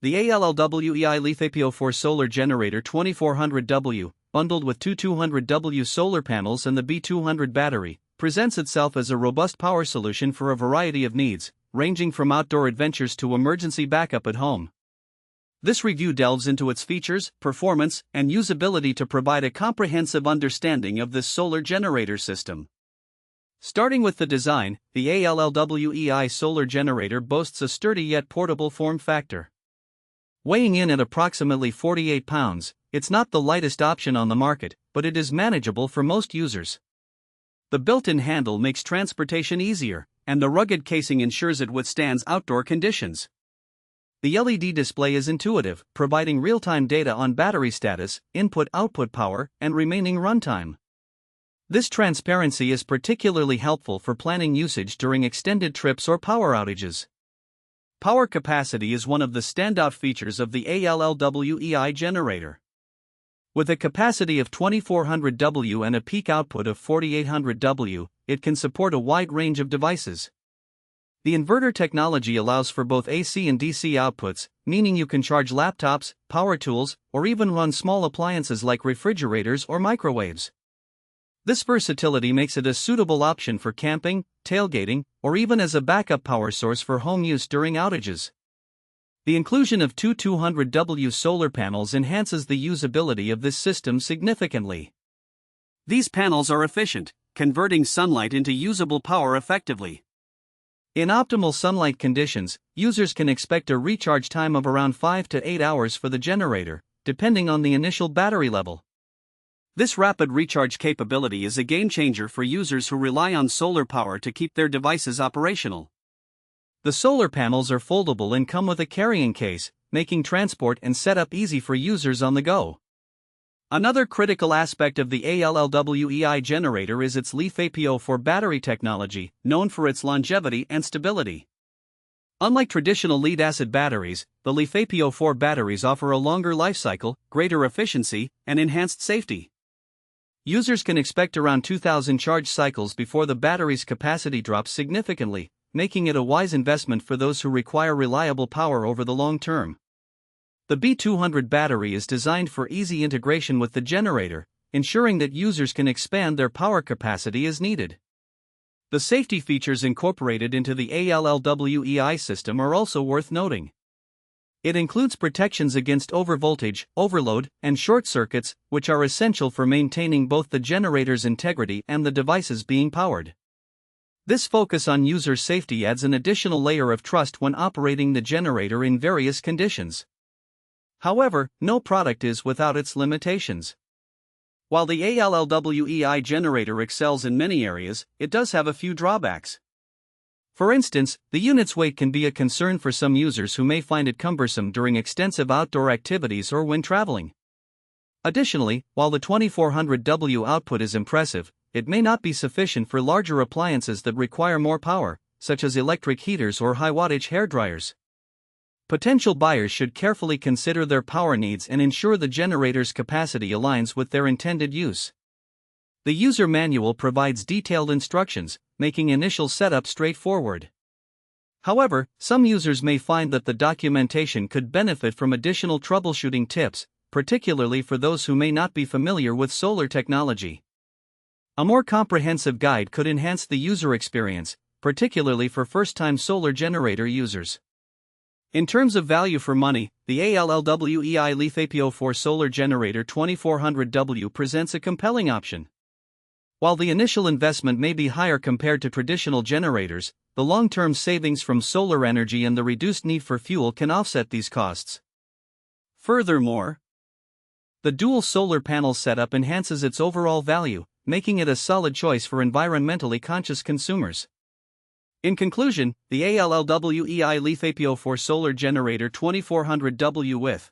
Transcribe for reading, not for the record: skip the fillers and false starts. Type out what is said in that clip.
The ALLWEI LiFePO4 Solar Generator 2400W, bundled with two 200W solar panels and the B200 battery, presents itself as a robust power solution for a variety of needs, ranging from outdoor adventures to emergency backup at home. This review delves into its features, performance, and usability to provide a comprehensive understanding of this solar generator system. Starting with the design, the ALLWEI Solar Generator boasts a sturdy yet portable form factor. Weighing in at approximately 48 pounds, it's not the lightest option on the market, but it is manageable for most users. The built-in handle makes transportation easier, and the rugged casing ensures it withstands outdoor conditions. The LED display is intuitive, providing real-time data on battery status, input-output power, and remaining runtime. This transparency is particularly helpful for planning usage during extended trips or power outages. Power capacity is one of the standout features of the ALLWEI generator. With a capacity of 2400W and a peak output of 4800W, it can support a wide range of devices. The inverter technology allows for both AC and DC outputs, meaning you can charge laptops, power tools, or even run small appliances like refrigerators or microwaves. This versatility makes it a suitable option for camping, tailgating, or even as a backup power source for home use during outages. The inclusion of two 200W solar panels enhances the usability of this system significantly. These panels are efficient, converting sunlight into usable power effectively. In optimal sunlight conditions, users can expect a recharge time of around 5 to 8 hours for the generator, depending on the initial battery level. This rapid recharge capability is a game-changer for users who rely on solar power to keep their devices operational. The solar panels are foldable and come with a carrying case, making transport and setup easy for users on the go. Another critical aspect of the ALLWEI generator is its LiFePO4 battery technology, known for its longevity and stability. Unlike traditional lead-acid batteries, the LiFePO4 batteries offer a longer life cycle, greater efficiency, and enhanced safety. Users can expect around 2,000 charge cycles before the battery's capacity drops significantly, making it a wise investment for those who require reliable power over the long term. The B200 battery is designed for easy integration with the generator, ensuring that users can expand their power capacity as needed. The safety features incorporated into the ALLWEI system are also worth noting. It includes protections against overvoltage, overload, and short circuits, which are essential for maintaining both the generator's integrity and the devices being powered. This focus on user safety adds an additional layer of trust when operating the generator in various conditions. However, no product is without its limitations. While the ALLWEI generator excels in many areas, it does have a few drawbacks. For instance, the unit's weight can be a concern for some users who may find it cumbersome during extensive outdoor activities or when traveling. Additionally, while the 2400W output is impressive, it may not be sufficient for larger appliances that require more power, such as electric heaters or high-wattage hairdryers. Potential buyers should carefully consider their power needs and ensure the generator's capacity aligns with their intended use. The user manual provides detailed instructions, making initial setup straightforward. However, some users may find that the documentation could benefit from additional troubleshooting tips, particularly for those who may not be familiar with solar technology. A more comprehensive guide could enhance the user experience, particularly for first-time solar generator users. In terms of value for money, the ALLWEI LiFePO4 Solar Generator 2400W presents a compelling option. While the initial investment may be higher compared to traditional generators, the long-term savings from solar energy and the reduced need for fuel can offset these costs. Furthermore, the dual solar panel setup enhances its overall value, making it a solid choice for environmentally conscious consumers. In conclusion, the ALLWEI LiFePO4 Solar Generator 2400W with